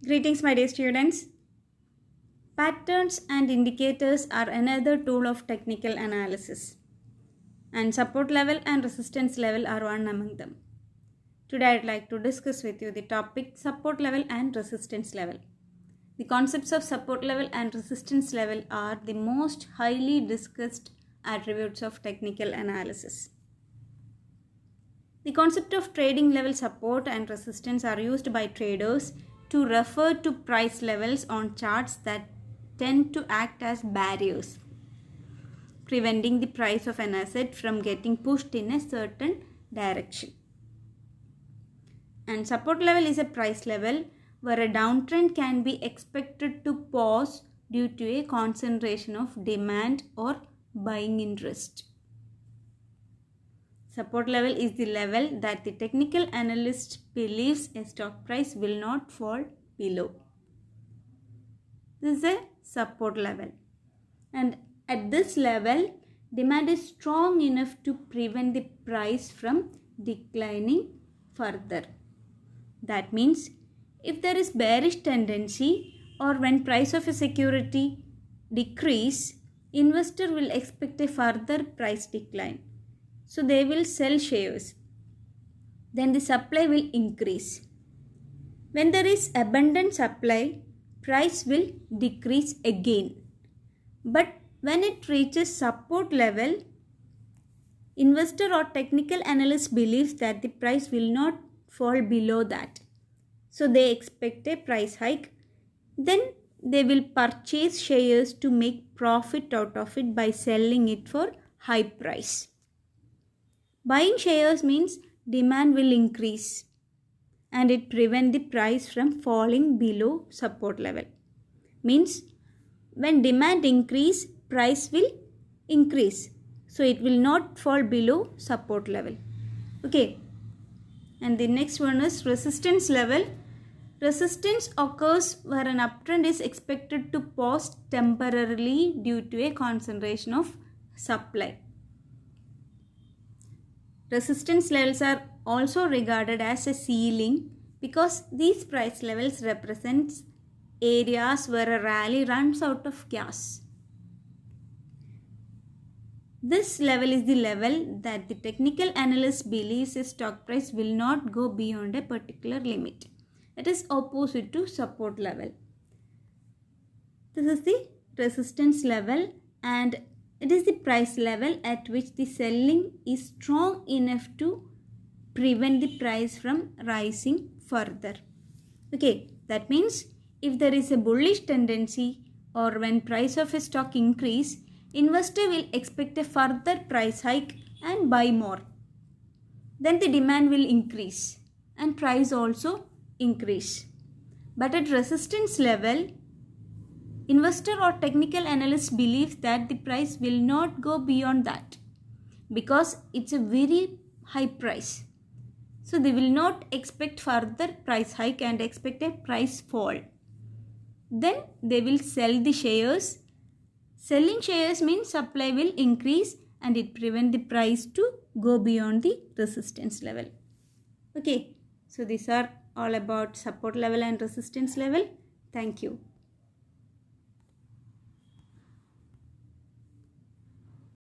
Greetings, my dear students. Patterns and indicators are another tool of technical analysis, and support level and resistance level are one among them. Today, I'd like to discuss with you the topic support level and resistance level. The concepts of support level and resistance level are the most highly discussed attributes of technical analysis. The concept of trading level support and resistance are used by traders to refer to price levels on charts that tend to act as barriers, preventing the price of an asset from getting pushed in a certain direction. And support level is a price level where a downtrend can be expected to pause due to a concentration of demand or buying interest. Support level is the level that the technical analyst believes a stock price will not fall below. This is a support level. And at this level, demand is strong enough to prevent the price from declining further. That means if there is bearish tendency or when price of a security decrease, investor will expect a further price decline. So they will sell shares. Then the supply will increase. When there is abundant supply, price will decrease again. But when it reaches support level, investor or technical analyst believes that the price will not fall below that. So they expect a price hike. Then they will purchase shares to make profit out of it by selling it for high price. Buying shares means demand will increase and it prevents the price from falling below support level. Means when demand increase, price will increase. So it will not fall below support level. Okay. And the next one is resistance level. Resistance occurs where an uptrend is expected to pause temporarily due to a concentration of supply. Resistance levels are also regarded as a ceiling because these price levels represent areas where a rally runs out of gas. This level is the level that the technical analyst believes a stock price will not go beyond a particular limit. It is opposite to support level. This is the resistance level and it is the price level at which the selling is strong enough to prevent the price from rising further. Okay, that means if there is a bullish tendency or when price of a stock increase, investor will expect a further price hike and buy more. Then the demand will increase and price also increase. But at resistance level, investor or technical analyst believes that the price will not go beyond that because it's a very high price. So they will not expect further price hike and expect a price fall. Then they will sell the shares. Selling shares means supply will increase and it prevents the price to go beyond the resistance level. Okay, so these are all about support level and resistance level. Thank you.